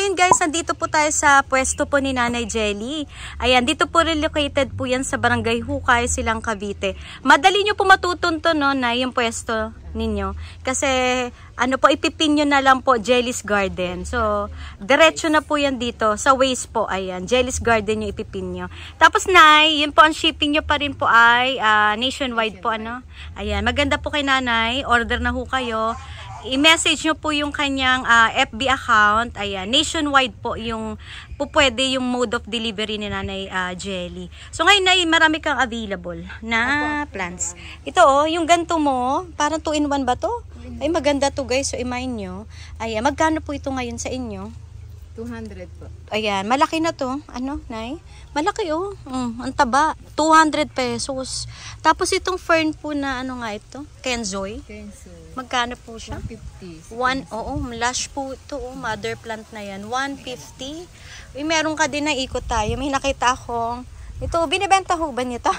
ngayon guys, nandito po tayo sa pwesto po ni Nanay Jelly. Ayan, dito po relocated po yan sa Barangay Hukay, Silang Cavite. Madali nyo po matutunto no, na yung pwesto ninyo. Kasi ano po, ipipin nyo na lang po Jelly's Garden. So, diretso na po yan dito. Sa Waze po, ayan, Jelly's Garden yung ipipin nyo. Tapos Nay, yun po ang shipping nyo pa rin po ay nationwide po ano. Ayan, maganda po kay Nanay, order na ho kayo. I-message nyo po yung kanyang FB account. Ayan, nationwide po yung pwede yung mode of delivery ni Nanay Jelly. So ngayon ay marami kang available na plants. Ito yung ganto mo, parang 2-in-1 ba to? Ay maganda to guys, so i-mind nyo. Ayan, magkano po ito ngayon sa inyo? 200 po. Ayan, malaki na to. Ano, Nay? Malaki ang taba. 200 pesos. Tapos itong fern po na ano nga ito? Kenzoy. Magkano po siya? 150. Oo, lush po ito. Mother plant na yan. 150. Meron ka din na ikot tayo. May nakita akong, ito, binibenta ho ba nito?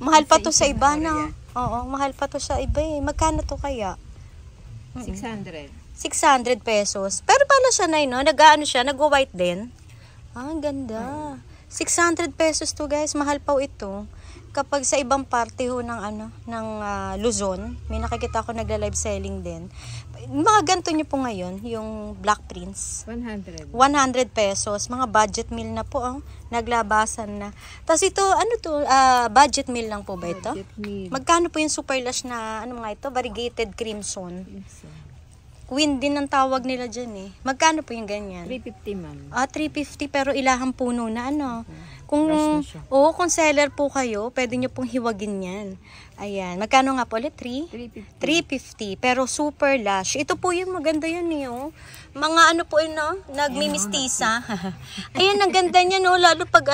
Mahal pa to sa iba na. Oo, mahal pa to sa iba eh. Magkano to kaya? 600. 600 pesos. Pero pala siya na no? Nag-ano siya? Nag-white din? Ang ganda. 600 pesos to guys. Mahal pa ito. Kapag sa ibang parte ho ng ng Luzon, may nakikita ako nagla-live selling din. Mga ganito nyo po ngayon, yung Black Prince. 100. 100 pesos. Mga budget meal na po. Naglabasan na. Tapos ito, ano to? Budget meal lang po ba ito? Magkano po yung super lush na, ano mga ito? Variegated crimson. Queen din ang tawag nila dyan eh. Magkano po yung ganyan? 350 ma'am. 350 pero ilahang puno na ano. Kung seller po kayo, pwede nyo pong hiwagin yan. Ayan. Magkano nga po ulit? 350. Pero super lush. Ito po yung maganda yun eh. Mga ano po yun, nagmimistisa. Ayan, ang ganda niya no. Lalo pag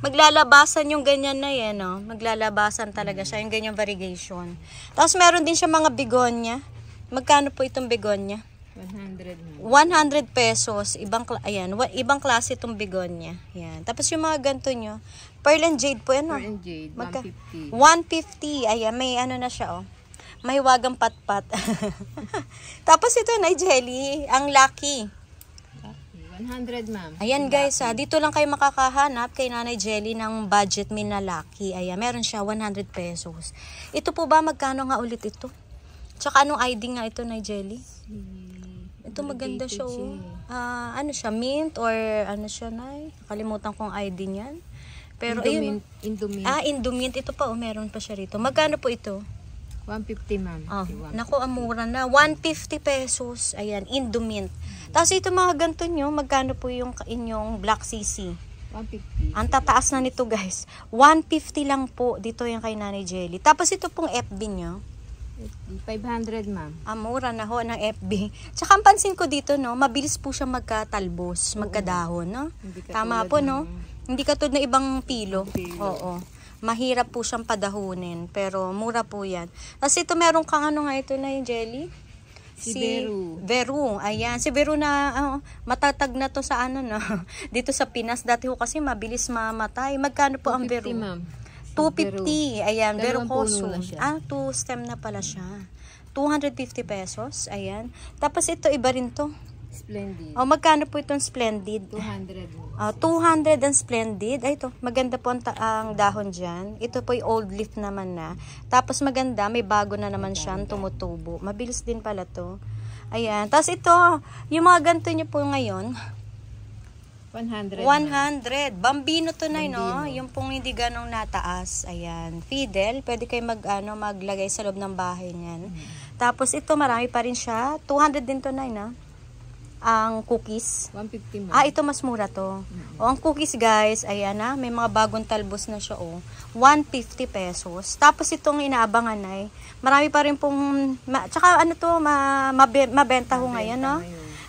maglalabasan yung ganyan na yan. Maglalabasan talaga siya. Yung ganyang variegation. Tapos meron din siya mga begonia. Magkano po itong begonia? 100. 100 pesos. Ibang klase itong begonia. Yan. Tapos yung mga ganito nyo, pearl and jade po yan. Pearl and jade, 150. 150. Ayan, may ano na siya mahiwagang patpat. Tapos ito na jelly, ang lucky. 100 ma'am. Ayan guys, dito lang kayo makakahanap kay Nanay Jelly ng budget meal na lucky. Ayan, meron siya 100 pesos. Ito po ba, magkano nga ulit ito? Tsaka anong ID nga ito, Nay Jelly? Ito maganda siya ano siya, mint or ano siya, Nay? Nakalimutan kong ID niyan. Pero ayun. Indomint. Indomint. Ito pa, meron pa siya rito. Magkano po ito? 150 ma'am. Naku, amura na. 150 pesos. Ayan, Indomint. Tapos ito mga ganito nyo, magkano po yung inyong Black CC? 150. Ang tataas na nito guys. 150 lang po dito yung kay Nanay Jelly. Tapos ito pong FB nyo. 500 ma'am. Mura na ho ng FB. Tsaka ang pansin ko dito, mabilis po siya magkatalbos, magkadahon, no? Tama po, no? Hindi katulad ng ibang pilo. Oo. Mahirap po siyang padahunin, pero mura po yan. Tapos ito, meron kang ano nga ito na yung jelly? Si Veru. Ayan. Si Veru na matatag na to sa dito sa Pinas. Dati ho kasi mabilis mamatay. Magkano po ang Veru? 250. Ayan, Verucoso. 2 stem na pala siya. 250 pesos. Ayan. Tapos ito, iba rin to. Splendid. Magkano po itong Splendid? 200. 200 ang Splendid. Ay, ito. Maganda po ang dahon dyan. Ito po yung old leaf naman na. Tapos maganda, may bago na naman siya. Tumutubo. Mabilis din pala to. Ayan. Tapos ito, yung mga ganito nyo po ngayon, 100. Bambino to na, no? Yung pong hindi ganong nataas. Ayan. Fidel. Pwede kayo maglagay sa loob ng bahay niyan. Tapos ito, marami pa rin siya. 200 din to na, no? Ang cookies. 150 ito mas mura to. Ang cookies, guys, ayan may mga bagong talbos na siya, 150 pesos. Tapos itong inaabangan ay, marami pa rin pong, tsaka mabenta ho ngayon, no?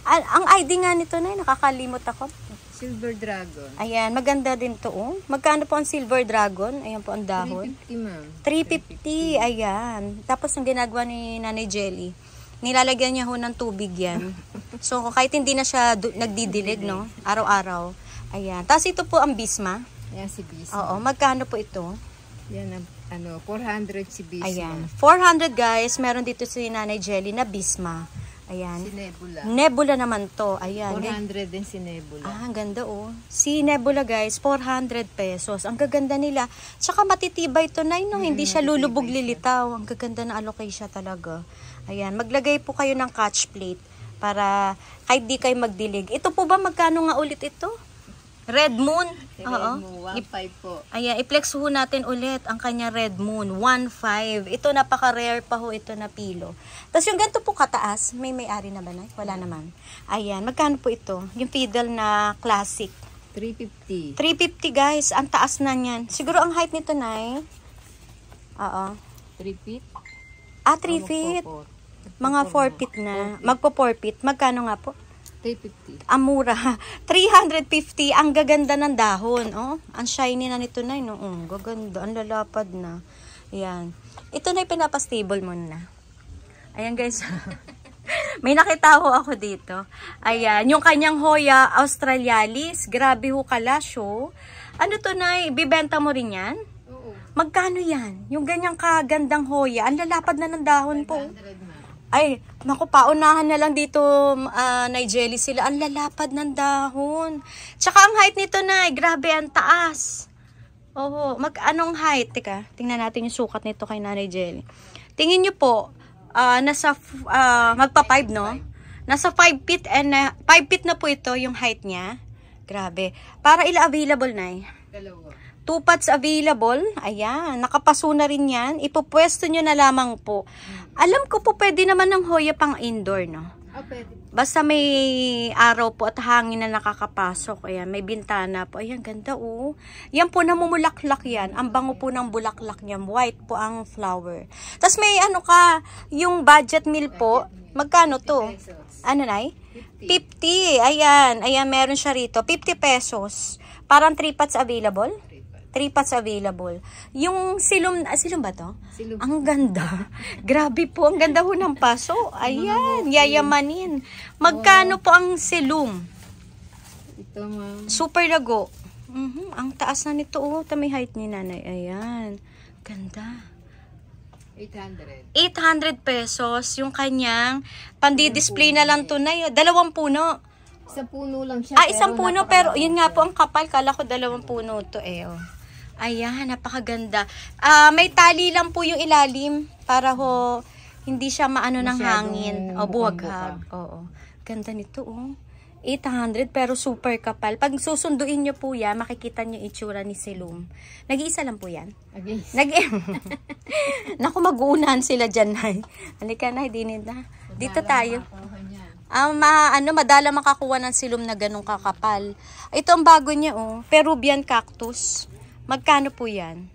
Ang ID nga nito na, nakakalimot ako. Silver Dragon. Ayan, maganda din to. Magkano po ang Silver Dragon? Ayan po ang dahon. 350 ma'am. 350, ayan. Tapos ang ginagawa ni Nanay Jelly, nilalagyan niya ho ng tubig yan. So, kahit hindi na siya nagdidilig, no? Araw-araw. Ayan. Tapos ito po ang Bisma. Ayan si Bisma. Oo, magkano po ito? Yan, 400 si Bisma. Ayan. 400 guys, meron dito si Nanay Jelly na Bisma. Ayan. Si Nebula. Nebula naman to. Ayan. 400 din si Nebula. Ang ganda oh. Si Nebula guys, 400 pesos. Ang gaganda nila. Tsaka matitibay to na, no? Hindi siya lulubog lilitaw. Ang gaganda na allocation talaga. Ayan. Maglagay po kayo ng catch plate para kahit di kayo magdilig. Ito po ba, magkano nga ulit ito? Red Moon. Oo. 1.5 po. Ayan, i-flex ho natin ulit ang kanya Red Moon. 1.5. Ito napaka-rare pa ho ito na pilo. Tapos yung ganito po kataas, may-ari na ba na? Wala naman. Ayan, magkano po ito? Yung fiddle na classic. 350. 350 guys, ang taas na niyan. Siguro ang height nito na Oo. 3 feet? 3 feet. Mga 4 feet na. Magpo 4 feet. Magkano nga po? 350. Ang mura. 350. Ang gaganda ng dahon. Oh, ang shiny na nito na. No? Gaganda. Ang lalapad na. Ayan. Ito na yung pinapastable mo na. Ayan guys. May nakita ho ako dito. Ayan. Yung kanyang Hoya Australialis. Grabe ho kalasyo. Ano to na? Bibenta mo rin yan? Oo. Magkano yan? Yung ganyang kagandang Hoya. Ang lalapad na ng dahon po. 500 na. Ay, naku, paunahan na lang dito, Nigeli sila. Ang lalapad ng dahon. Tsaka ang height nito na, grabe, ang taas. Oo, anong height? Teka, tingnan natin yung sukat nito kay Nanay Jelly. Tingin nyo po, magpa 5, no? Nasa 5 feet, and 5 feet na po ito yung height niya. Grabe. Para available na 2 pots available. Ayan, nakapaso na rin yan. Ipupwesto nyo na lamang po. Alam ko po pwede naman ng Hoya pang indoor, no? Pwede. Basta may araw po at hangin na nakakapasok. Ayan, may bintana po. Ayan, ganda oh. Yan po, namumulaklak yan. Ang bango po ng bulaklak niya. White po ang flower. Tapos may yung budget meal po. Magkano to? Ano na 50. Ayan, meron siya rito. 50 pesos. Parang 3 pots available. 3 pots available. Yung silum ba to? Silum. Ang ganda. Grabe po, ang ganda ho ng paso. Ayan, yayamanin. Magkano po ang silum? Ito ma'am. Super lago. Ang taas na nito. Oh, may height ni Nanay. Ayan. Ganda. 800. 800 pesos yung kanyang pandi-display na lang to na. 2 puno. Isang puno lang siya. Isang puno, pero yun nga po ang kapal. Kala ko 2 puno to oh. Ayan, napakaganda. May tali lang po yung ilalim para ho hindi siya maano ng hangin. O buwag-hag. Oo. Ganda nito oh. 800 pero super kapal. Pag susunduin nyo po yan, makikita nyo itsura ni Silum. Nag-iisa lang po yan. Naku, mag-uunahan sila dyan, Nay. Halika na, dinid na. Dito tayo. Madala makakuha ng Silum na ganong kakapal. Ito ang bago niya oh. Peruvian cactus. Magkano po yan?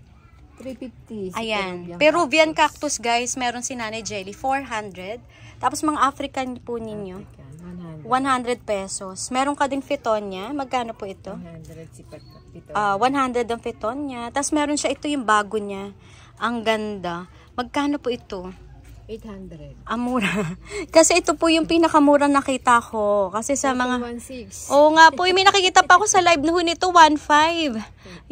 350. Ayan. Peruvian cactus guys, meron si Nanay Jelly, 400. Tapos mga African po ninyo, 100 pesos. Meron ka ding fitonia. Magkano po ito? 100 si Pitonia. 100 ang fitonia. Tapos meron siya, ito yung bago niya. Ang ganda. Magkano po ito? 800. Mura. Kasi ito po yung pinakamura nakita ko. Kasi sa mga... 1.6. Oo nga po, may nakikita pa ako sa live na nito, 1.5.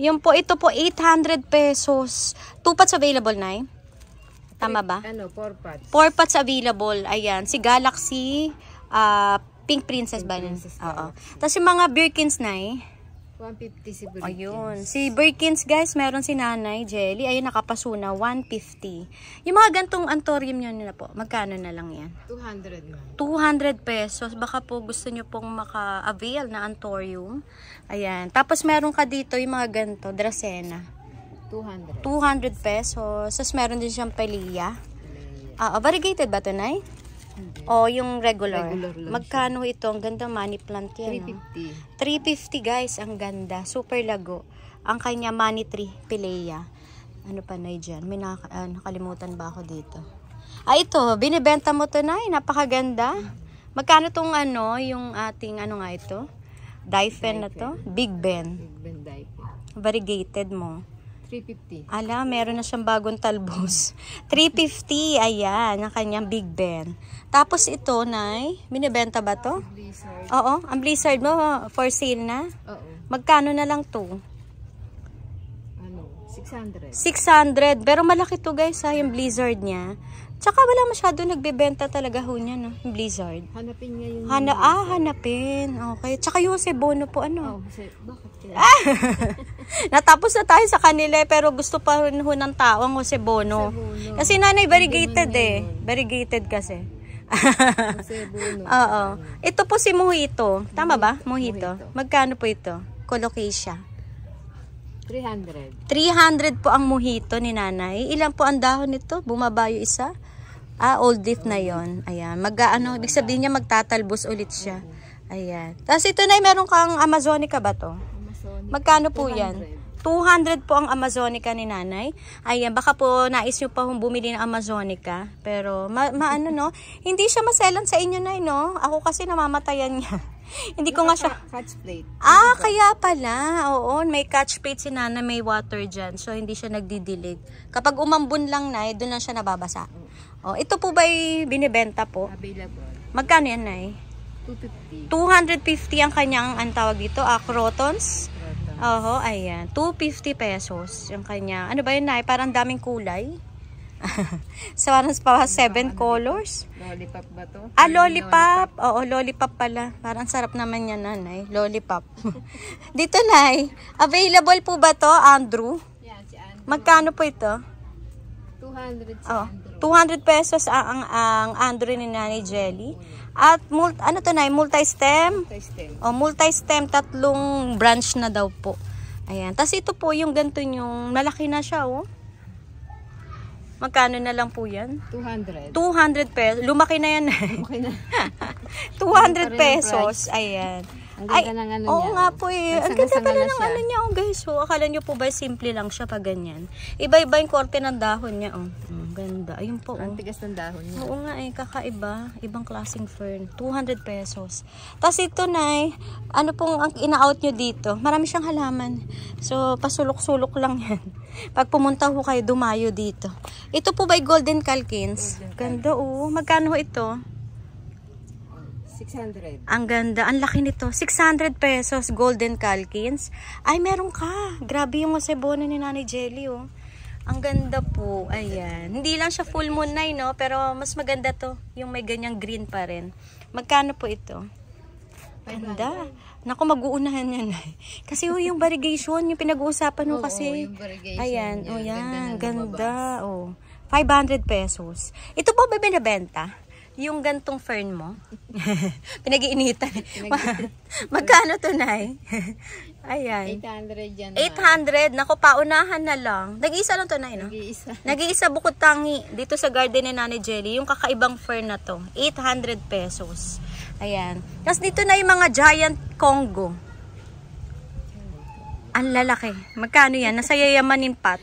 Yung po, ito po, 800 pesos. 2 pots available, Nay? Tama ba? 4 pots. 4 pots available. Ayan, si Galaxy, Pink Princess ba? Oo. Tapos yung mga Birkins, Nay? 150 si Birkins. Ayun. Si Birkins, guys, meron si Nanay Jelly. Ayun, nakapasuna, 150. Yung mga gantong antorium nyo na po, magkano na lang yan? 200 na. 200 pesos. Baka po gusto nyo pong maka-avail na antorium. Ayan. Tapos meron ka dito yung mga ganto, Dracena. 200. 200 pesos. Tapos meron din siyang Pelia. Variegated ba ito, Nay? O yung regular. Magkano ito? Ang ganda, money plant yan. 350. 350 guys. Ang ganda. Super lago. Ang kanya money tree, Pelea. Ano pa na dyan? May nakalimutan ba ako dito? Ito. Binibenta mo to, Nay. Napakaganda. Magkano tong yung ating nga ito? Daifen na to? Big Ben. Big Ben Daifen. Variegated mo. 350. Ala, meron na siyang bagong talbos. 350, ayan, ang kanyang Big Ben. Tapos ito, Nay, binibenta ba to? Blizzard. Oo, ang Blizzard mo, for sale na? Oo. Magkano na lang to? 600. 600, pero malaki to guys, yung Blizzard niya. Tsaka wala masyado nagbebenta talaga ho niya, no? Blizzard. Hanapin nga yung... Hanapin. Okay. Tsaka yung Cebono po, ano? Oh, bakit kaya? Natapos na tayo sa kanila, pero gusto pa rin ho ng tao ang Cebono. Kasi nanay, variegated eh. Variegated kasi. Cebono. Oo. Ito po si Mojito. Tama ba? Mojito. Magkano po ito? Colocasia. 300. 300 po ang mojito ni nanay. Ilan po ang dahon nito? Bumaba yung isa? Old leaf na yon. Ayan. Ibig sabihin niya magtatalbos ulit siya. Ayan. Tapos ito na, meron kang Amazonica ba to? Magkano po 200. yan? 200 po ang Amazonica ni nanay. Ayan, baka po nais nyo pa bumili ng Amazonica. Pero, maano no? Hindi siya maselan sa inyo na, no? Ako kasi namamatayan niya. Hindi ko nga siya... Catch plate. Kaya pala. Oo, may catch plate si nanay, may water dyan. So, hindi siya nagdidilig. Kapag umambun lang na, doon lang siya nababasa. Oh, ito po ba'y binibenta po? Available. Magkano yan, nay? 250. 250 ang kanyang, ang tawag dito, crotons. Oho, ayan. 250 pesos yung kanya. Ano ba yun, nay? Parang daming kulay. So, parang 7 colors. Lollipop ba to? Lollipop. Oo, lollipop pala. Parang sarap naman yan, nanay. Lollipop. Dito, nay. Available po ba to, Andrew? Yan, si Andrew. Magkano po ito? 200 si Oh, Andrew. 200 pesos ang Andrew ni Nanay Jelly. At ano to, nay? Multi-stem? Multi-stem, 3 branch na daw po. Ayan. Tapos ito po yung ganito yung malaki na siya, oh. Magkano na lang po yan? 200. 200 pesos. Lumaki na yan. Okay na. 200 pesos. Ayan. Ang ganda ng ano niya. Oo nga po eh. Ang ganda pala ng siya. ano niya, oh guys. So, akala nyo po ba simple lang siya pag ganyan? Iba-iba yung korte ng dahon niya, oh. Ganda. Ayun po, oh. Ang tigas ng dahon niya. Oo nga eh, kakaiba. Ibang klaseng fern. 200 pesos. Tapos ito, nay, ano pong ang ina-out nyo dito? Marami siyang halaman. So, pasulok-sulok lang yan. Pag pumunta ho kayo, dumayo dito. Ito po ba'y Golden Calkins? Ganda, oh. Magkano ho ito? 600. Ang ganda. Ang laki nito. 600 pesos Golden Calkins. Ay, meron ka. Grabe yung Cebono ni Nanay Jelly, oh. Ang ganda po. Ayan. Hindi lang siya full moon na, no? Pero mas maganda to. Yung may ganyang green pa rin. Magkano po ito? Ganda. Naku, mag-uunahan yan. Kasi yung variegation, yung pinag-uusapan mo kasi. Yung variegation. Ayan. O yan. Ganda. Oh. 500 pesos. Ito po ba binibenta? Yung gantong fern mo? Pinag-iinitan. Magkano to, nay? Ayan. 800 yan. 800. Naku, paunahan na lang. Nag-iisa lang to, nay, no? Nag-iisa. Nag-iisa bukod tangi dito sa garden ni Nanay Jelly. Yung kakaibang fern na to. 800 pesos. Ayan. Tapos dito na yung mga giant Congo. Ang lalaki. Magkano yan? Nasa yayamanin pat.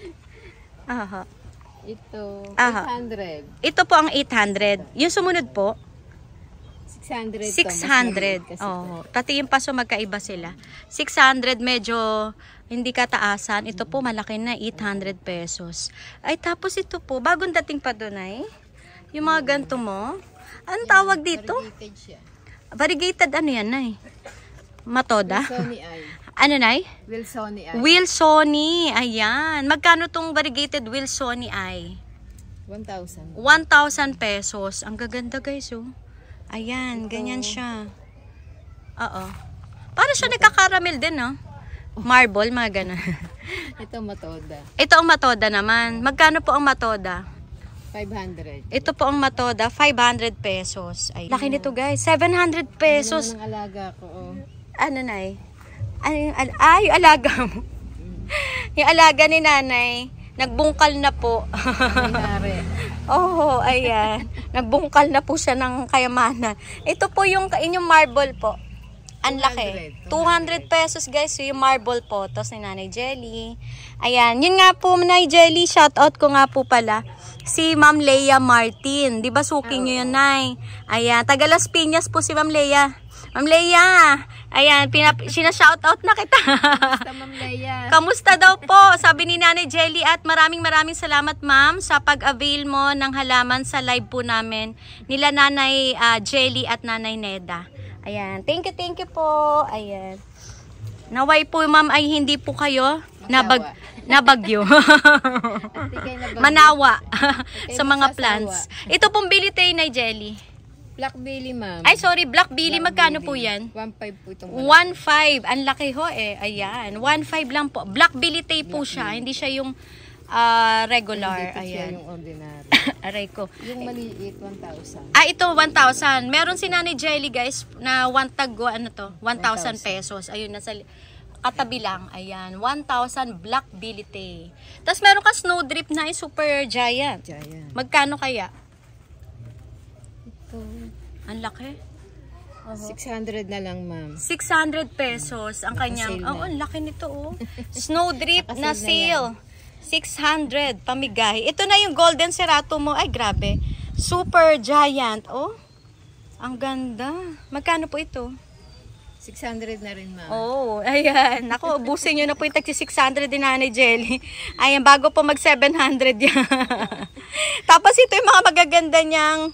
Aha. Ito, Aha. 800. Ito po ang 800. Yung sumunod po, 600. 600. Oh, pati yung paso magkaiba sila. 600 medyo hindi kataasan. Ito po malaki na 800 pesos. Ay tapos ito po, bagong dating pa doon ay. Yung mga ganto mo. Anong tawag dito? Variegated siya. Variegated ano yan, nay? Matoda? Wilsoni ay. Ano, nay? Wilsoni ay. Wilsoni. Ayan. Magkano tong variegated Wilsoni ay? 1,000. 1,000 pesos. Ang gaganda, guys, oh. Ayan, ganyan siya. Oo. Para siya nagkakaramel din, no? Marble, mga ganun. Ito matoda. Ito ang matoda naman. Magkano po ang matoda? 500. Ito po ang matoda, 500 pesos. Ay, laki nito, guys. 700 pesos. Ano naman ang alaga ko, oh. Ano, nay? Yung alaga mo. Yung alaga ni nanay, nagbungkal na po. May-ari. Oh, ayan. Nagbungkal na po siya ng kayamanan. Ito po yung inyong marble po. Ang laki. 200 pesos, guys. Yung marble po. Tapos ni Nanay Jelly. Ayan. Yun nga po, Nanay Jelly. Shoutout ko nga po pala. Si Ma'am Leia Martin. Di ba suking nyo yun, Nay? Ayan. Taga Las Piñas po si Ma'am Leia. Ma'am Leia. Ayan. Sina-shoutout na kita. Basta Ma'am Leia. Kamusta daw po? Sabi ni Nanay Jelly. At maraming salamat, ma'am, sa pag-avail mo ng halaman sa live po namin. Nila Nanay Jelly at Nanay Neda. Ayan. Thank you po. Ayan. Naway po, ma'am, ay hindi po kayo Nabagyo. At di kayo nabagyo. Manawa sa kayo mga magsasawa. plants. Ito pong bilitay na jelly. Black Billy, ma'am. Ay, sorry, Black Billy. Black Magkano Billy. po yan? 1.5 po itong 1.5. Ang laki ho eh. Ayan. 1.5 lang po. Black bilitay po siya. Hindi siya yung regular. Hindi po siya Ayan. yung ordinary. Aray ko. Yung maliit, 1,000. Ito 1,000. Meron si Nanay Jelly guys na one tag, ano to? 1,000 pesos. Ayun, nasa katabi lang. Ayan. 1,000 Black bilitay. Tapos meron ka snow drip na super giant. Giant. Magkano kaya? Ito. Ang laki. 600 na lang, ma'am. 600 pesos ang kanyang. Nakasale na. Oo, ang laki nito oh. Snow drip na Nakasale na sale. 600 pamigay. Ito na yung golden cerato mo. Ay, grabe. Super giant. Oh. Ang ganda. Magkano po ito? 600 na rin, ma'am. Oh, ayan. Ako, ubusin nyo na po yung tagsi 600 din Nanay Jelly. Ayan, bago po mag 700 yan. Tapos ito yung mga magaganda niyang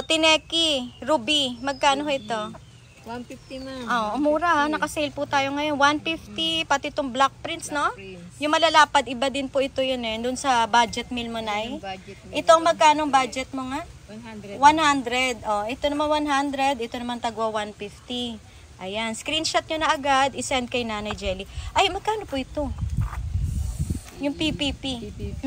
tineki, ruby. Magkano ito? 150, ma'am. Oh, mura. Nakasale po tayo ngayon. 150, pati itong black prints, no? Prince. Yung malalapad, iba din po ito yun eh. Doon sa budget meal mo, Nay. Yung budget mo. Itong magkano budget mo nga? 100. 100. Oh, ito naman 100. Ito naman tagwa 150. Ayan. Screenshot nyo na agad. I-send kay Nanay Jelly. Ay, magkano po ito? Yung PPP. PPP.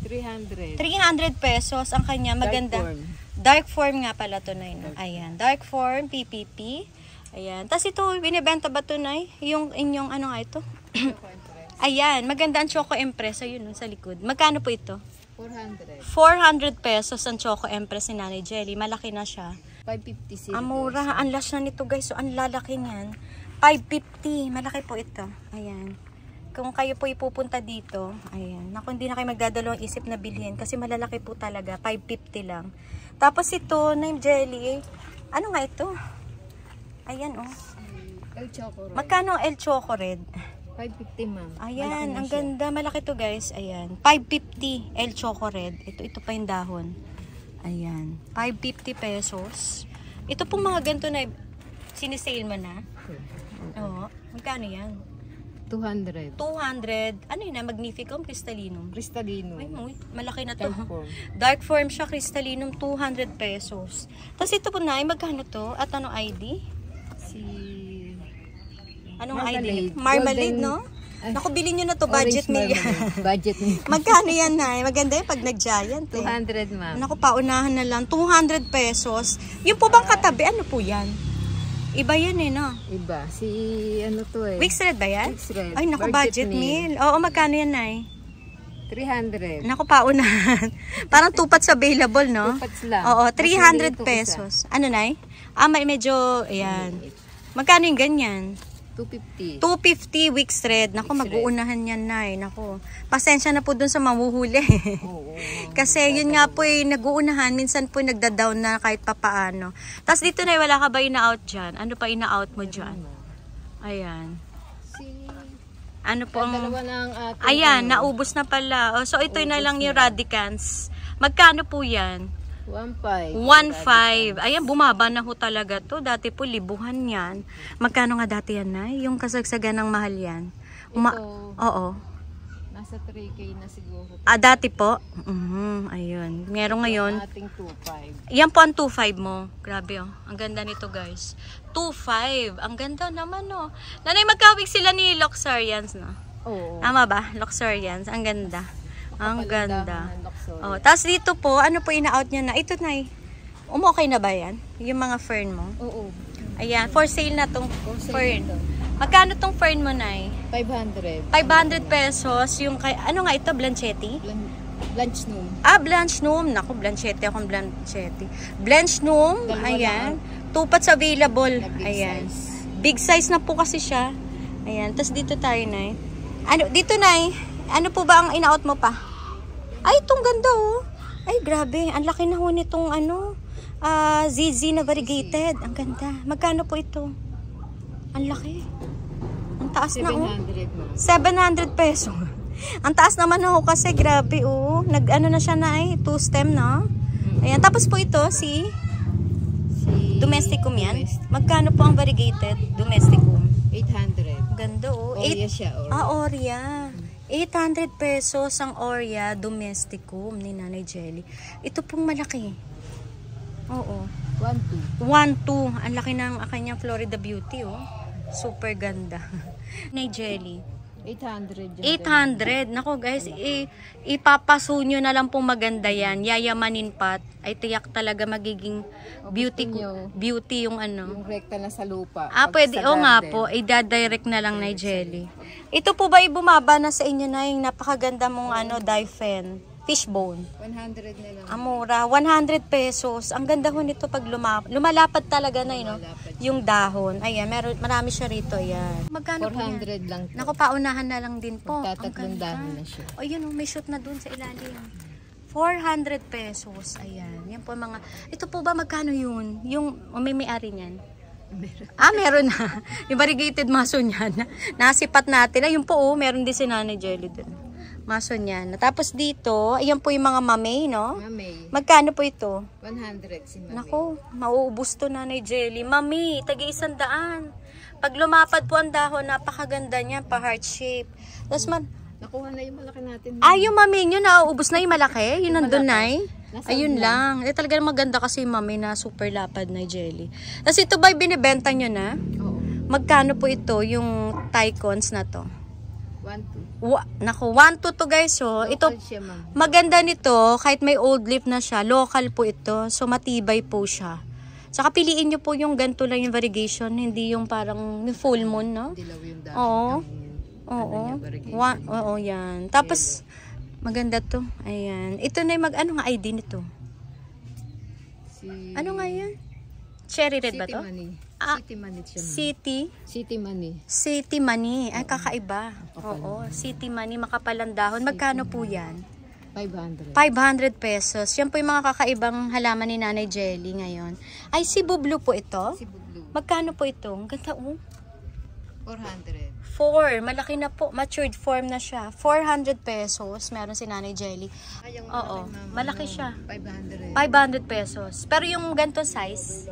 300. 300 pesos ang kanya. Maganda. Dark form. Dark form nga pala to, Nay. No? Ayan. Dark form, PPP. Ayan. Tapos ito, binibenta ba to, Nay? Yung inyong ano nga ito? Ayan. Maganda ang Choco Empress. Ayun, sa likod. Magkano po ito? 400. 400 pesos ang Choco Empress ni Nanay Jelly. Malaki na siya. 550 Ang mura. Ang lash na nito, guys. So, ang lalaki niyan. 550. Malaki po ito. Ayan. Kung kayo po ipupunta dito, ayan. Naku, hindi na kayo magdadalawang isip na bilhin kasi malalaki po talaga. 550 lang. Tapos ito, Nanay Jelly. Ano nga ito? Ayan, oh. El Choco Red. Magkano ang El Choco Red? 550, ma'am. Ayan, ang ganda. Malaki to, guys. Ayan. 550 El Choco Red. Ito pa yung dahon. Ayan. 550 pesos. Ito pong mga ganito na sinisale mo na. Oo. Magkano yan? 200. 200. Ano yun na? Magnificum Crystallinum. Cristalino. Ay, malaki na to. Dark form. Dark form siya, Crystallinum, 200 pesos. Tapos ito po na, magkano to? At anong ID? Si Anong Marmalade. ID? Marmalade, Golden- no? Ay, Naku, bilhin nyo na to, budget Orange meal yan. marmalade. Budget meal. Magkano yan, Nay? Maganda yung pag nag-giant eh. 200, ma'am. Naku, paunahan na lang. 200 pesos. Yung po bang katabi, ano po yan? Iba yan eh, no? Iba. Si ano to eh. Wix Red ba yan? Wix Red. Ay, naku, budget meal. Oo, magkano yan, Nay? 300. Naku, paunahan. Parang tupats available, no? Tupats lang. Oo, Mas 300 maliit itong pesos. Ano, Nay? May medyo, ayan. Magkano yung ganyan? 250. 250 Wix Red. Naku, Wix Red. mag-uunahan yan, Nay. Naku, pasensya na po dun sa mamuhuli. Oo. Kasi yun nga po nag-uunahan, minsan po nagda-down na kahit papaano. Tapos dito na wala ka ba ina-out dyan? Ano pa ina-out mo dyan? Ayan. Si Ano po ang... dalawa ng ating Ayan, naubos na pala. So ito na lang yung Radicans. Magkano po yan? 1.5. 1.5. Ayan, bumaba na ho talaga to. Dati po libuhan yan. Magkano nga dati yan, Nay? Yung kasagsagan ng mahal yan. Ito, Oo. nasa 3K na siguro. Dati po? Ayun. Meron ngayon. Ang ating 2.5. Yan po ang 2.5 mo. Grabe oh. Ang ganda nito guys. 2.5. Ang ganda naman oh. Nanay, magkawig sila ni Luxurians no? Oo. Tama ba? Luxurians. Ang ganda. Ang ganda. Ng Oh, tapos dito po, ano po ina-out niya na? Ito na okay na ba yan? Yung mga fern mo? Oo. Ayan. For sale na tong sale fern. na to. Magkano tong fern mo, Nay? 500. 500 pesos. Yung kay, ano nga ito? Blanchetti? Lunch noon. Blanche Noom. Naku, Blanchetti akong Blanchetti. Blanche Noom. Dalawa Ayan. lang. Tupats available. Na big Ayan. size. Big size na po kasi siya. Ayan. Tapos dito tayo, Nay. Ano, dito, Nay. Ano po ba ang ina-out mo pa? Ay, itong ganda, oh. Ay, grabe. Ang laki na ho nitong, ZZ na variegated. Ang ganda. Magkano po ito? Ang laki. Ang taas na, oh. 700 na. 700 pesos. Ang taas naman ako kasi grabe oh. Nag-ano na siya na 2 stem na. Ayan. Tapos po ito si Domesticum yan. Magkano po ang variegated Domesticum? 800. Ganda oh. Oria siya. Oria. Oria. 800 pesos ang Oria Domesticum ni Nanay Jelly. Ito pong malaki. Oo. 1-2. 1-2. Ang laki ng kanyang Florida Beauty, oh. Super ganda. Nanay Jelly. 800. 800. Nako guys, ipapaso nyo na lang pong maganda yan. Yayamanin pat. Ay tiyak talaga magiging beauty yung ano. Yung rekta na sa lupa. Pwede. O nga po, i-direct na lang na jelly. Ito po ba bumaba na sa inyo na yung napakaganda mong Difen? Fishbone. 100 na lang. Amura. 100 pesos. Ang ganda ho nito pag lumalapad talaga na no? Yung dahon. Ayan, marami siya rito. Ayan. Magkano 400 lang. Naku, paunahan na lang din po. Magtatatlong dahon na siya. O yun, may shoot na dun sa ilalim. 400 pesos. Ayan. Yan po mga... Ito po ba magkano yun? Yung may-ari niyan? Meron na. Yung variegated maso niyan. Nasipat natin. Ayun po, meron din si Nanay Jelly dun. Maso niyan. Tapos dito, ayan po yung mga mamay, no? Mamay. Magkano po ito? 100 si mamay. Nako, mauubos to Nanay Jelly. Mami, tagi-100. Pag lumapad po ang dahon, napakaganda niya, pa heart shape. Tapos nakuha na yung malaki natin. yung mami nyo, nauubos na yung malaki? Yun nandun na Ayun lang. Talaga maganda kasi yung mami na super lapad na jelly. Tapos ito ba binibenta nyo na? Oo. Magkano po ito yung Tycons na to? 1-2. Naku, 1-2 to guys. So, ito, siya, maganda nito, kahit may old leaf na siya, local po ito. So, matibay po siya. Saka piliin nyo po yung ganito lang yung variegation, hindi yung parang full moon, no? Dilaw yung dahon. Oo. Oo, yan. Tapos, maganda to. Ayan. Ito na yung ano nga ID nito? Ano nga yan? Cherry red ba to? City Money siya. City Money. Ay, kakaiba. Oo. City Money, makapalang dahon. Magkano po yan? 500. 500 pesos. Yan po yung mga kakaibang halaman ni Nanay Jelly ngayon. Ay, Cebu Blue po ito? Cebu Blue. Magkano po ito? Ang ganda, 400. 4. Malaki na po. Matured form na siya. 400 pesos. Meron si Nanay Jelly. Oo. Malaki siya. 500. 500 pesos. Pero yung ganito size,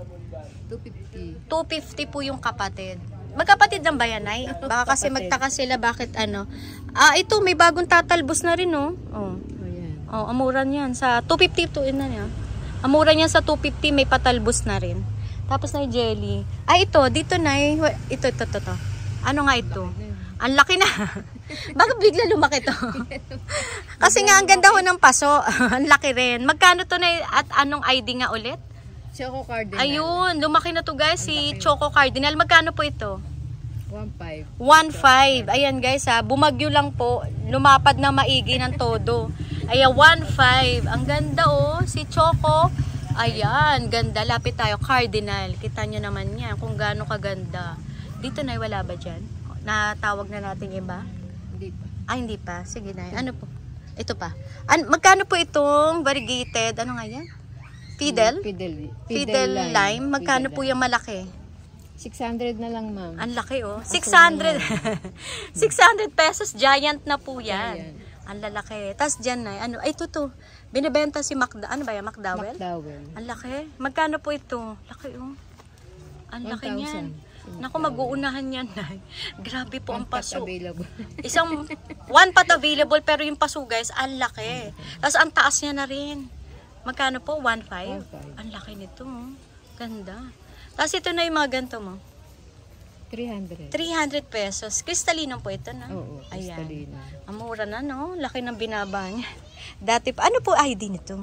250. 250 po yung kapatid. Magkapatid lang ba yan, Nay? Baka kasi magtaka sila bakit ano. Ito may bagong tatalbos na rin, oh. Amuran yan. Sa 250 to na niya. Amuran yan sa 250, may patalbos na rin. Tapos na jelly. Ito, dito na ito. Ano nga ito? Ang laki na. Bakit bigla lumaki to? Kasi nga ang ganda ho ng paso. Ang laki rin. Magkano to na at anong ID nga ulit? Choco Cardinal. Ayun, lumaki na to guys, si Choco Cardinal. Magkano po ito? 1.5. 1.5. Ayan guys bumagyo lang po. Lumapad na maigi ng todo. Ayan, 1.5. Ang ganda si Choco. Ayan, ganda. Lapit tayo, Cardinal. Kita nyo naman yan kung gaano kaganda. Dito na wala ba dyan? Natawag na natin iba? Hindi pa. Hindi pa. Sige na. Ano po? Ito pa. Magkano po itong variegated? Ano nga yan? Fidel Lime. Magkano po yung malaki? 600 na lang, ma'am. Ang laki 600. 600 pesos. Giant na po yan. Ang lalaki. Tapos dyan na. Ito to. Binibenta si Ano ba yan? McDowell? Ang laki. Magkano po ito? Laki Ang laki niyan. Naku, mag-uunahan yan. Grabe po ang paso. One pot available pero yung paso guys, ang laki. Tapos ang taas niya na rin. Magkano po? 1.5? Ang laki nito. Ganda. Tapos ito na yung mga ganito mo. 300. 300 pesos. Kristalino po ito na. Oo, kristalino. Ayan. Amura na, no? Laki ng binaba niya. Dati pa. Ano po ID nito?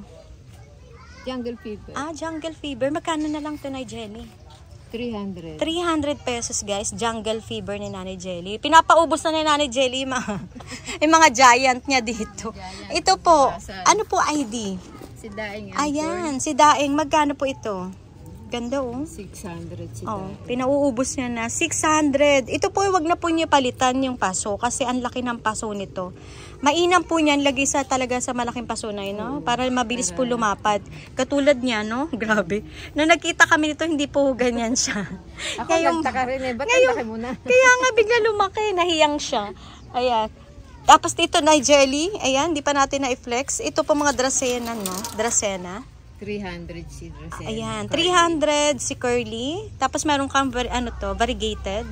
Jungle Fever. Jungle Fever. Magkano na lang ito na Jenny? 300. 300 pesos guys. Jungle Fever ni Nanay Jelly. Pinapaubos na ni Nanay Jelly yung mga giant niya dito. Ito po. Ano po ID? Si Daing. Ayan. Si Daing. Magkano po ito? Ganda 600 si pinauubos niya na 600. Ito po wag na po niyo palitan yung paso kasi ang laki ng paso nito. Mainam po niyan lagi talaga sa malaking paso na yun, no? Para mabilis po lumapad. Katulad niya, no? Grabe. Nung nagkita kami nito, hindi po ganyan siya. Ako nagtaka rin ba't ang laki mo na? Kaya nga bigla lumaki, nahiyang siya. Ayan. Tapos dito na jelly, ayan, di pa natin na-flex. Ito po mga Dracena, no? Dracena. 300 si Dracena. Ayan, 300 si Curly. Tapos meron kang variegated.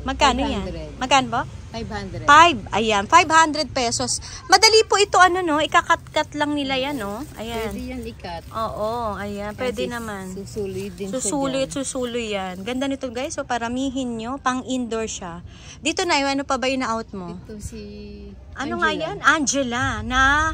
Magkano yan? 500. Magkano ba? 500. 5. Ayan, 500 pesos. Madali po ito, ano no, ikakat-kat lang nila yan, no? Ayan. Pwede yan ikat. Oo, ayan, pwede Kasi naman. Susuloy din Susuloy yan. Ganda nito guys, so paramihin nyo, pang indoor siya. Dito na, ano pa ba yung na-out mo? Ito si Ano nga yan? Angela na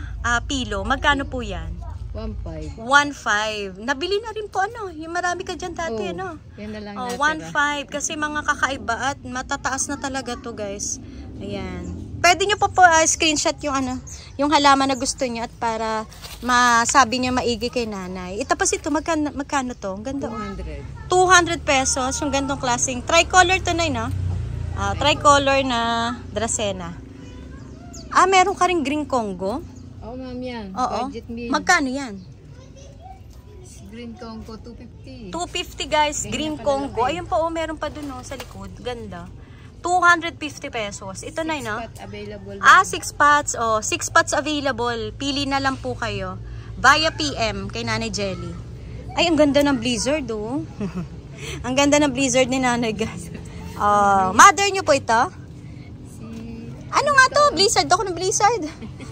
pillow. Magkano po yan? 1.5. 1.5. Nabili na rin po ano, yung marami ka dyan dati, ano? Yan na lang Oh, natira. 1.5 kasi mga kakaiba at matataas na talaga to guys. Ayan. Pwede nyo po screenshot yung ano, yung halaman na gusto nyo at para masabi nyo maigi kay nanay. Ito pa ito, magkano to? Ang ganda. 200. 200 pesos, yung gandong klaseng tricolor to na, no? Tricolor na Dracena. Meron ka rin green Congo? Oo, ma'am yan. Oo. Budget meal. Magkano yan? Green Congo, 250. 250 guys, green Congo. Ayun pa, meron pa dun sa likod. Ganda. 250 pesos. Ito na yun, no? 6 pot available. 6 pots. 6 pots available. Pili na lang po kayo. Via PM kay Nanay Jelly. Ay, ang ganda ng blizzard, oh. Ang ganda ng blizzard ni Nanay, guys. Mother nyo po ito? Ano nga to? Blizzard. Ako ng blizzard.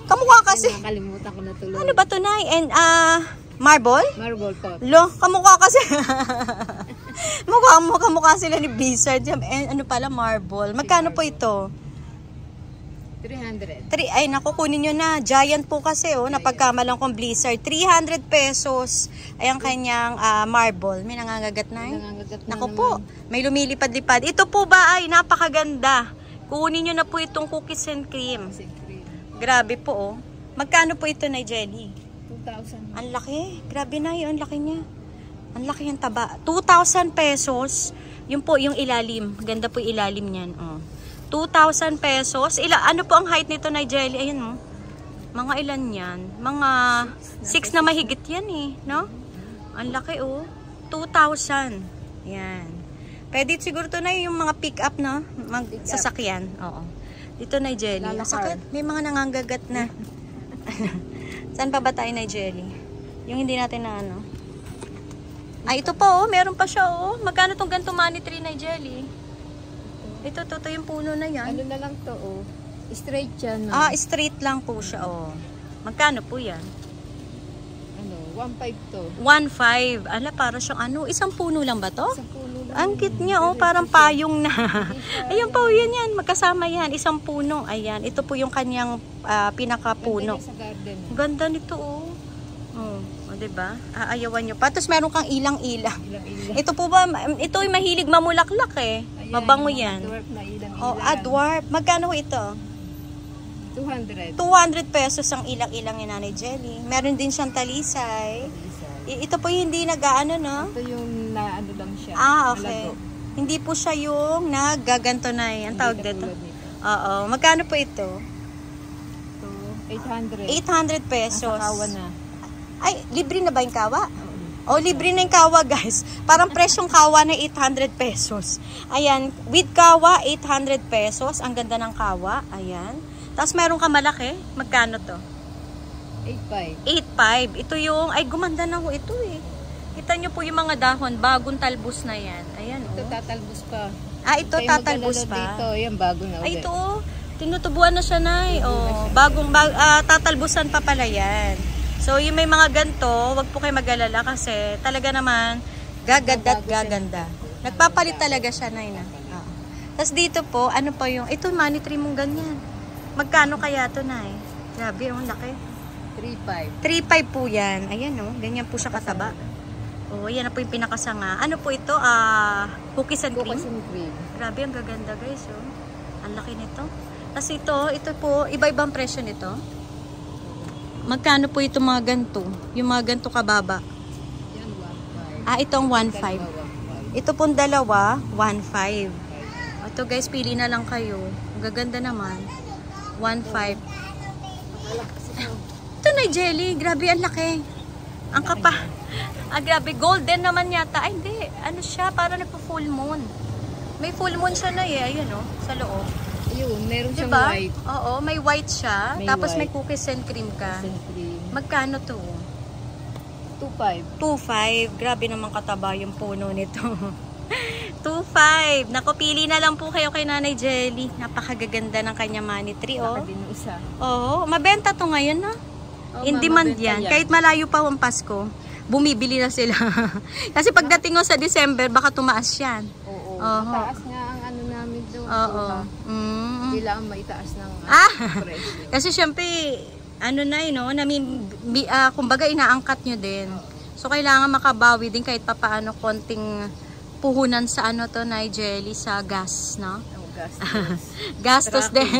Kamukha kasi. Nakalimutan ko na tuloy. Ano ba to, Nay? And, marble? Marble pot. Lo, kamukha kasi. Kamukha sila ni Blizzard. Ano pala, marble. Magkano po ito? 300. Ay, naku, kunin nyo na. Giant po kasi, napagkamalang kong Blizzard. 300 pesos ay ang kanyang marble. May nangangagat na eh. Naku po, may lumilipad-lipad. Ito po ba ay napakaganda. Kunin nyo na po itong cookies and cream. Grabe po, oh. Magkano po ito na Jelly? 2,000. Ang laki. Grabe na yun. Ang laki niya. Ang laki yung taba. 2,000 pesos. Yun po yung ilalim. Ganda po yung ilalim niyan. 2,000 pesos. Ano po ang height nito na Jelly? Ayun, mga ilan yan? Mga 6 na mahigit yan eh. No? Ang laki, 2,000. Yan. Pwede siguro to na yung mga pick-up, no? Sasakyan. Oo. Dito na Jelly. Sakit. May mga nangangagat na. Saan pa ba tayo na Jelly? Yung hindi natin na ano. Ito po, meron pa siya, Magkano tong ganito money tree na Jelly? Ito yung puno na yan. Ano na lang to, Straight yan, no? Straight lang po siya, Magkano po yan? 1.5 to. 1.5. Para siyang isang puno lang ba to? Isang puno lang. Ang cute niya, parang payong na. Ayun po, yan. Magkasama yan. Isang puno. Ayan. Ito po yung kanyang pinakapuno. Sa garden. Ganda nito, diba? Aayawan nyo pa. Tapos meron kang ilang-ilang. Ito po ba, ito ay mahilig mamulaklak eh. Ayan, mabango yan. Dwarf na ilang-ilang. Dwarf. Magkano ito? 200. 200 pesos ang ilang-ilang ni Nanay Jelly. Meron din siyang talisay. Ito po yung hindi nag-ano, no? Ito yung na-ano lang siya. Okay. Hindi po siya yung nagaganto na Ang tawag dito. Oo. Magkano po ito? 800. 800 pesos. Kawa na. Ay, libre na ba yung kawa? Libre na yung kawa, guys. Parang presyong kawa na 800 pesos. Ayan. With kawa, 800 pesos. Ang ganda ng kawa. Ayan. Tapos meron ka malaki. Magkano to? 8.5. 8.5. Ito yung, gumanda na ito eh. Kita nyo po yung mga dahon. Bagong talbos na yan. Ayan, Ito tatalbos pa. Ito tatalbos pa. Dito, yan bago na ulit. Ito, tinutubuan na siya na tatalbusan pa pala yan. So, yung may mga ganito, wag po kayo mag-alala kasi talaga naman, gaganda. Nagpapalit talaga siya na yun. Tapos dito po, ano pa yung, ito money tree mong ganyan. Magkano kaya ito na Grabe, ang laki. 3.5. 3.5 po yan. Ayan ganyan po siya kataba. Ayan na po yung pinakasanga. Ano po ito? Cookies and cream? Cookies and cream. Grabe, ang gaganda guys. Ang laki nito. Tapos ito po, iba-ibang presyo nito. Magkano po ito mga ganito? Yung mga ganito kababa? Yan, 1.5. Itong 1.5. Ito pong dalawa, 1.5. Ito guys, pili na lang kayo. Ang gaganda naman. 1.5. Ito na Jelly. Grabe, ang laki. Ang kapa. Grabe. Golden naman yata. Ay, hindi. Ano siya? Parang nagpo-full moon. May full moon siya na Ayun, sa loob. Ayun, meron siyang diba? white. Oo, may white siya. Tapos may white. cookies and cream ka. Cookies and cream. Magkano to? 2.5. 2.5. Grabe naman kataba yung puno nito. 2.5. Naku, pili na lang po kayo kay Nanay Jelly. Napakagaganda ng kanya money tree, oh. Nakadinusa. Oo, mabenta to ngayon, na. Oh, In demand yan. Kahit malayo pa ang Pasko, bumibili na sila. Kasi pagdating mo sa December, baka tumaas yan. Oo. Oho. Mataas nga ang ano namin doon. Oo. Kailangan maitaas ng presyo. Kasi syempre, ano na yun, no? Kumbaga inaangkat nyo din. So, kailangan makabawi din kahit papaano konting puhunan sa ano to, Nay Jelly, sa gas, no? Oh, gastos. Gastos din.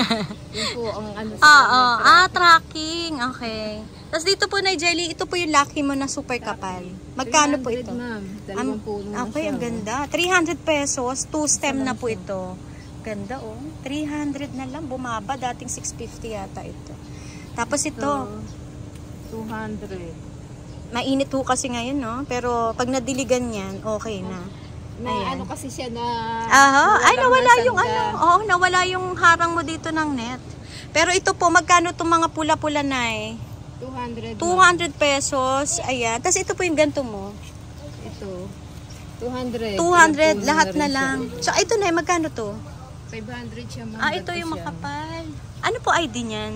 Yun po ang ano sa tracking. Okay. Tapos dito po, Nay Jelly, ito po yung Lucky mo na super kapal. Magkano po ito? 300, ma'am. Dalawang puno na okay, siya. ang ganda. 300 pesos, 2 stem na po ito. Ganda, oh. 300 na lang. Bumaba. Dating 650 yata ito. Tapos ito. 200. Mainit ho kasi ngayon, no? Pero pag nadiligan yan, okay na. Na ano kasi siya na... Ay, nawala yung ano. Oo, nawala yung harang mo dito ng net. Pero ito po, magkano itong mga pula-pula na eh? 200. 200 pesos. Ayan. Tapos ito po yung ganito mo. Ito. 200. 200. Lahat na lang. So, ito na eh. Magkano to? 500 siya, ma'am. Ito yung makapal. Ano po ID niyan?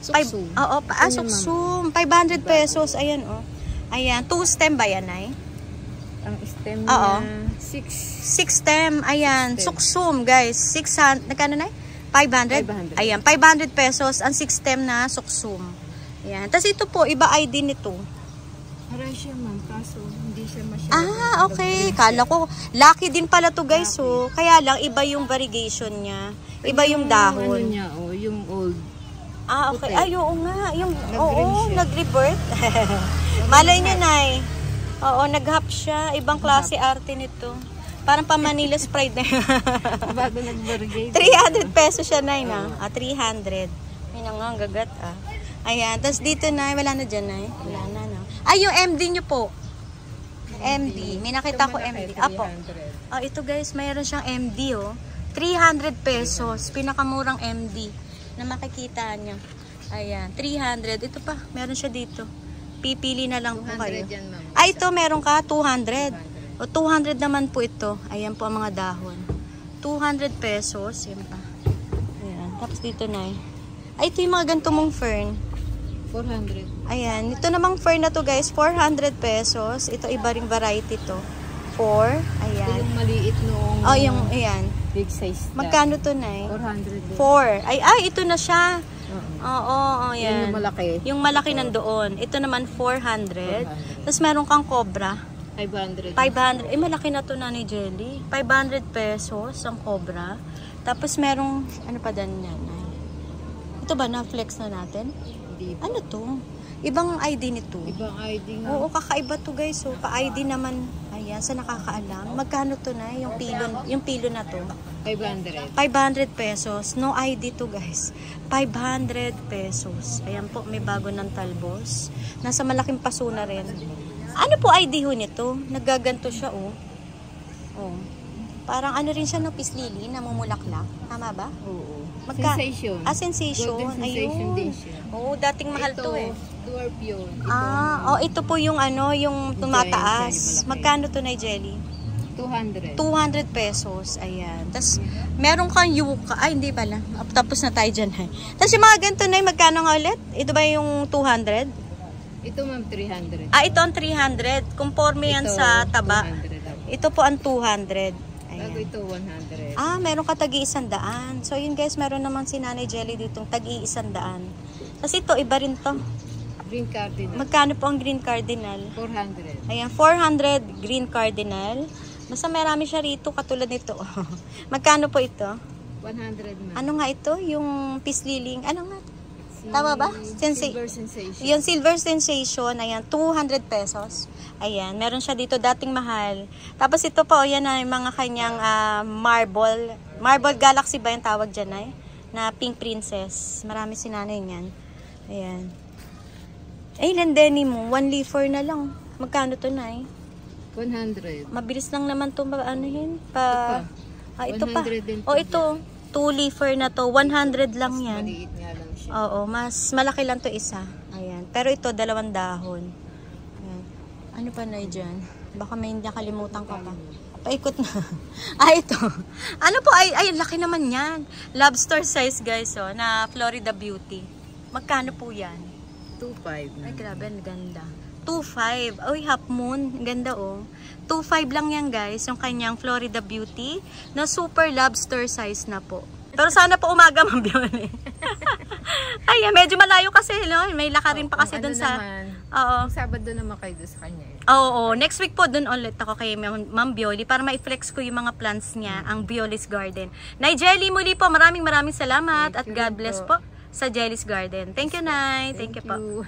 Suksum. Oo, suksum. 500 pesos. Ayan, oh. Ayan. 2 stem ba yan, ay? Ang stem niya, 6 stem. Ayan. Suksum, guys. 600. Nagkano na? 500? 500. Ayan. 500 pesos ang 6 stem na suksum. Ayan. Tapos ito po, iba ID nito. Aray siya, ma'am. Kaso, hindi siya masyado. Okay. Kala ko, lucky din pala to, guys. So, kaya lang, iba yung variegation niya. Iba yung dahon. Ano niya, yung old. Okay. Ay, oo nga. Nag-revert. Malay nyo, Nay. Oo, nag-hop siya. Ibang klase arte nito. Parang pa Manila Sprite na yun. Bago nag-bargain. 300 pesos siya, Nay, na. 300. Ay, ang gagat, Ayan. Tapos dito, Nay. Wala na dyan, Nay. Wala na, no. Ay, yung MD nyo po. MD. May nakita ko MD. Apo. Ito, guys. Mayroon siyang MD, oh. 300 pesos. Pinakamurang MD na makikita nyo. Ayan. 300. Ito pa. Meron siya dito. Pipili na lang po kayo. Yan, Ito meron ka 200. O 200 naman po ito. Ayan po ang mga dahon. 200 pesos. Yan pa. Ayan. Tapos dito na ito yung mga ganito mong fern. 400. Ayan. Ito namang fern na to, guys. 400 pesos. Ito iba ring variety to. 4. Ayan. Ito yung maliit noong ayan. big size. Magkano to, Nay? 400. 4. Ay, ito na siya. Oo, yan. Yung malaki. Yung malaki nandoon. Ito naman 400. Tapos meron kang cobra. 500. 500. Malaki na to, Nanay Jelly. 500 pesos ang cobra. Tapos merong, ano pa dan yan? Ito ba, na-flex na natin? Hindi. Ano to? Ibang ID nito. Ibang ID nga. Oo, kakaiba to, guys. So, ka-ID naman. Ayan, sa nakakaalam. Magkano to, na? Yung pilo na to. 500. 500 pesos. No ID to, guys. 500 pesos. Ayan po, may bago ng talbos. Nasa malaking paso na rin. Ano po ID ho nito? Nagaganto siya, oh. Oh. Parang ano rin siya, no, pislili, namumulaklak. Tama ba? Oo. Sensation. Sensation. Golden sensation din siya. Oo, dating mahal ito, to eh. Dwarf yun. Ito po yung ano, yung tumataas. Magkano to, Nay Jelly? 200. 200 pesos. Ayan. Tapos, meron kang yuka. Ay, hindi pala. Tapos na tayo dyan. Tapos, yung mga ganito na, magkano nga ulit? Ito ba yung 200? Ito, ma'am, 300. Ito ang 300. Conforme yan sa taba. 200. Ito po ang 200. Bago ito, 100. Meron ka tagi-100. So, yun guys, meron naman si Nanay Jelly ditong tagi-100. Tapos ito, iba rin to. Green cardinal. Magkano po ang green cardinal? 400. Ayan, 400 green cardinal. Basta marami siya rito, katulad nito. Magkano po ito? 100 na. Ano nga ito? Yung pisliling. Ano nga? Tama ba? Silver Sensation. Yung Silver Sensation, ayan, 200 pesos. Ayan, meron siya dito, dating mahal. Tapos ito po, ayan na yung mga kanyang marble. Marble Galaxy ba yung tawag dyan ay? Na Pink Princess. Marami si Nanay niyan. Ayan. Ay, landeni mo. 1 leafer na lang. Magkano to, Nay? 100. Mabilis lang naman to anuhin. Ito pa. Ito. 2 leafer na to. 100 lang yan. Maliit nga lang siya. Oo, mas malaki lang to isa. Ayan. Pero ito, 2 dahon. Ayan. Ano pa na dyan? Baka may nakalimutan ka pa. Paikot na. Ito. Ano po? Ay, laki naman yan. Lobster size, guys, oh, na Florida Beauty. Magkano po yan? 2.5. Ay, grabe, ang ganda. 2.5. Uy, half moon. Ang ganda, oh. 2.5 lang yan, guys. Yung kanyang Florida Beauty na super lobster size na po. Pero sana po umaga, Ma'am Bioli. Ay, medyo malayo kasi, no? May lakarin pa kasi dun sa... Oo. Sabado naman kayo doon sa kanya. Oo. Next week po dun ulit ako kay Ma'am Bioli para ma-flex ko yung mga plants niya, ang Bioli's Garden. Nay Jelly, muli po, maraming salamat at God bless po sa Jelly's Garden. Thank you, Nay. Thank you po.